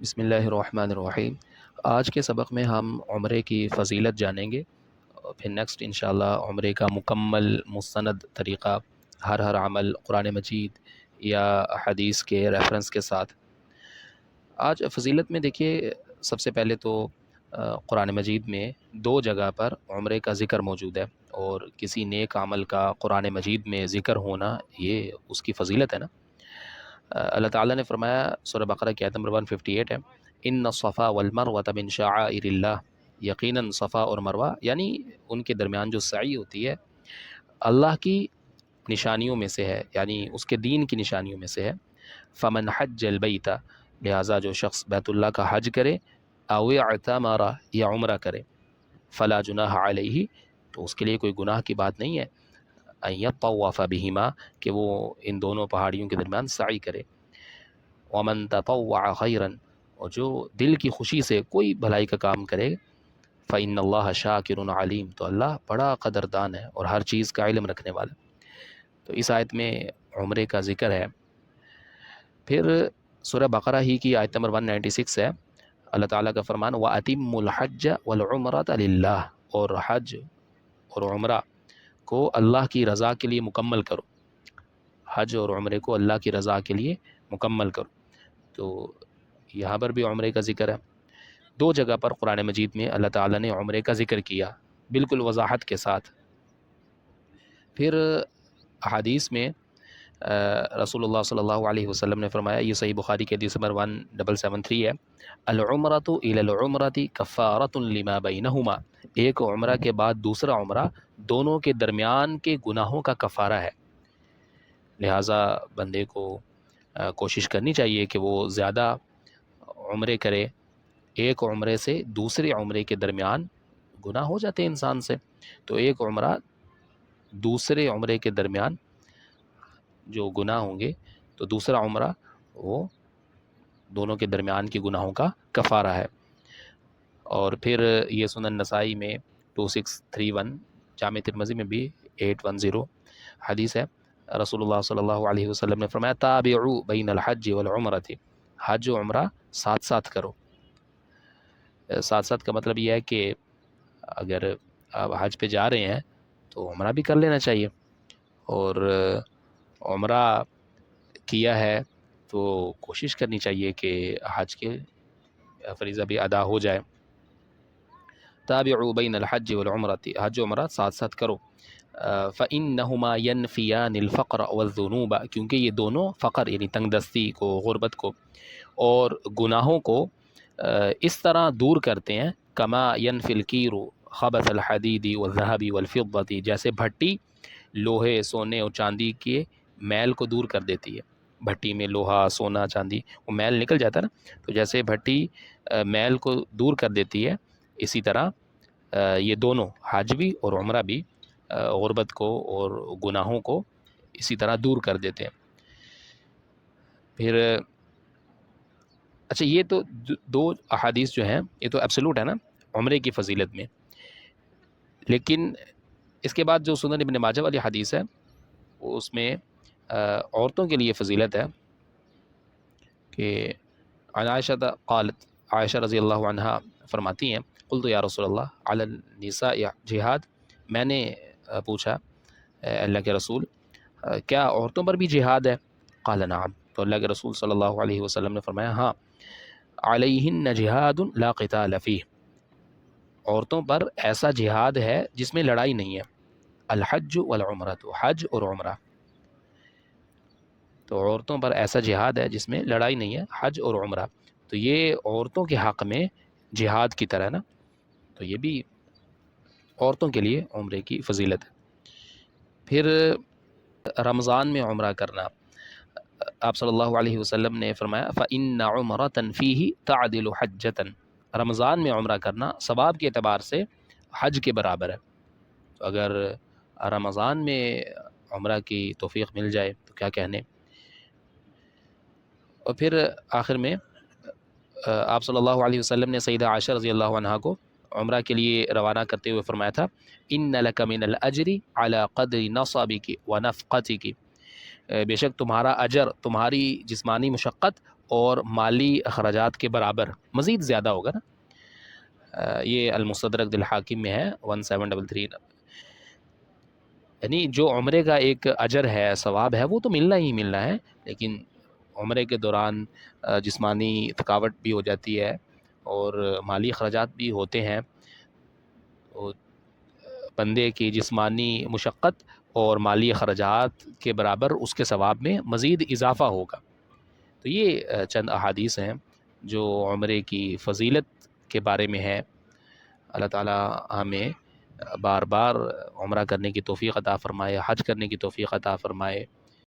بسم اللہ الرحمن الرحیم۔ آج کے سبق میں ہم عمرے کی فضیلت جانیں گے، اور پھر نیکسٹ انشاءاللہ عمرے کا مکمل مستند طریقہ، ہر عمل قرآن مجید یا حدیث کے ریفرنس کے ساتھ۔ آج فضیلت میں دیکھیے، سب سے پہلے تو قرآن مجید میں دو جگہ پر عمرے کا ذکر موجود ہے، اور کسی نیک عمل کا قرآن مجید میں ذکر ہونا یہ اس کی فضیلت ہے نا۔ اللہ تعالیٰ نے فرمایا سورہ بقرہ کی آیت نمبر 158 ہے، ان الصفا والمروۃ من شعائر اللہ، یقیناً صفا اور مروہ یعنی ان کے درمیان جو سعی ہوتی ہے اللہ کی نشانیوں میں سے ہے، یعنی اس کے دین کی نشانیوں میں سے ہے۔ فمن حج البیت، لہٰذا جو شخص بیت اللہ کا حج کرے، او اعتمر یا عمرہ کرے، فلا جناح علیہ، تو اس کے لیے کوئی گناہ کی بات نہیں ہے، ان یطوف بہما، کہ وہ ان دونوں پہاڑیوں کے درمیان سعی کرے۔ ومن تطوع خیرا، اور جو دل کی خوشی سے کوئی بھلائی کا کام کرے، فإن اللہ شاکر علیم، تو اللہ بڑا قدردان ہے اور ہر چیز کا علم رکھنے والا۔ تو اس آیت میں عمرے کا ذکر ہے۔ پھر سورہ بقرہ ہی کی آیت نمبر 196 ہے، اللہ تعالیٰ کا فرمان وَأَتِمُّ الْحَجَّ وَالْعُمْرَةَ لِلَّهِ، اور حج اور عمرہ کو اللہ کی رضا کے لیے مکمل کرو، حج اور عمرے کو اللہ کی رضا کے لیے مکمل کرو۔ تو یہاں پر بھی عمرے کا ذکر ہے، دو جگہ پر قرآن مجید میں اللہ تعالیٰ نے عمرے کا ذکر کیا بالکل وضاحت کے ساتھ۔ پھر حدیث میں رسول اللہ صلی اللہ علیہ وسلم نے فرمایا، یہ صحیح بخاری کے حدیث نمبر 1773 ہے، العمرۃ الی العمرۃ کفارۃ لما بینہما، ایک عمرہ کے بعد دوسرا عمرہ دونوں کے درمیان کے گناہوں کا کفارہ ہے۔ لہٰذا بندے کو کوشش کرنی چاہیے کہ وہ زیادہ عمرے کرے، ایک عمرے سے دوسرے عمرے کے درمیان گناہ ہو جاتے ہیں انسان سے، تو ایک عمرہ دوسرے عمرے کے درمیان جو گناہ ہوں گے، تو دوسرا عمرہ وہ دونوں کے درمیان کے گناہوں کا کفارہ ہے۔ اور پھر یہ سنن نسائی میں 2631، جامع ترمذی میں بھی 810 حدیث ہے، رسول اللہ صلی اللہ علیہ وسلم نے فرمایا تابعوا بین الحج والعمرۃ، حج و عمرہ ساتھ ساتھ کرو۔ ساتھ ساتھ کا مطلب یہ ہے کہ اگر آپ حج پہ جا رہے ہیں تو عمرہ بھی کر لینا چاہیے، اور عمرہ کیا ہے تو کوشش کرنی چاہیے کہ حج کے فریضہ بھی ادا ہو جائے۔ تابعوا بین الحج والعمرۃ، حج و عمرہ ساتھ ساتھ کرو۔ فإنہما ینفیان الفقر والذنوب، کیونکہ یہ دونوں فقر یعنی تنگ دستی کو، غربت کو اور گناہوں کو اس طرح دور کرتے ہیں، کما ینفی الکیر خبث الحدید والذہب والفضۃ، جیسے بھٹی لوہے، سونے اور چاندی کے میل کو دور کر دیتی ہے۔ بھٹی میں لوہا، سونا، چاندی وہ میل نکل جاتا ہے نا، تو جیسے بھٹی میل کو دور کر دیتی ہے، اسی طرح یہ دونوں حج بھی اور عمرہ بھی غربت کو اور گناہوں کو اسی طرح دور کر دیتے ہیں۔ پھر اچھا، یہ تو دو احادیث جو ہیں یہ تو ایبسولوٹ ہے نا عمرے کی فضیلت میں، لیکن اس کے بعد جو سنن ابن ماجہ والی حدیث ہے اس میں عورتوں کے لیے فضیلت ہے کہ عن عائشہ قالت، عائشہ رضی اللہ عنہا فرماتی ہیں، قلت یا رسول اللہ علی النساء جہاد، میں نے پوچھا اے اللہ کے رسول کیا عورتوں پر بھی جہاد ہے؟ قال نعم، تو اللہ کے رسول صلی اللہ علیہ وسلم نے فرمایا ہاں، علیہن جہاد لا قتال فیہ، عورتوں پر ایسا جہاد ہے جس میں لڑائی نہیں ہے، الحج والعمرۃ، حج اور عمرہ، تو عورتوں پر ایسا جہاد ہے جس میں لڑائی نہیں ہے، حج اور عمرہ، تو یہ عورتوں کے حق میں جہاد کی طرح نا، تو یہ بھی عورتوں کے لیے عمرے کی فضیلت ہے۔ پھر رمضان میں عمرہ کرنا، آپ صلی اللہ علیہ وسلم نے فرمایا فإن عمرة فیہ تعدل حجة، رمضان میں عمرہ کرنا ثواب کے اعتبار سے حج کے برابر ہے، تو اگر رمضان میں عمرہ کی توفیق مل جائے تو کیا کہنے۔ اور پھر آخر میں آپ صلی اللہ علیہ وسلم نے سیدہ عائشہ رضی اللہ عنہا کو عمرہ کے لیے روانہ کرتے ہوئے فرمایا تھا ان لک من الاجر علی قدر نصبک ونفقتک، بے شک تمہارا اجر تمہاری جسمانی مشقت اور مالی اخراجات کے برابر مزید زیادہ ہوگا نا. یہ المستدرک للحاکم میں ہے 1733. یعنی جو عمرے کا ایک اجر ہے، ثواب ہے، وہ تو ملنا ہی ملنا ہے، لیکن عمرے کے دوران جسمانی تھکاوٹ بھی ہو جاتی ہے اور مالی اخراجات بھی ہوتے ہیں. تو بندے کی جسمانی مشقت اور مالی اخراجات کے برابر اس کے ثواب میں مزید اضافہ ہوگا. تو یہ چند احادیث ہیں جو عمرے کی فضیلت کے بارے میں ہے. اللہ تعالیٰ ہمیں بار بار عمرہ کرنے کی توفیق عطا فرمائے، حج کرنے کی توفیق عطا فرمائے.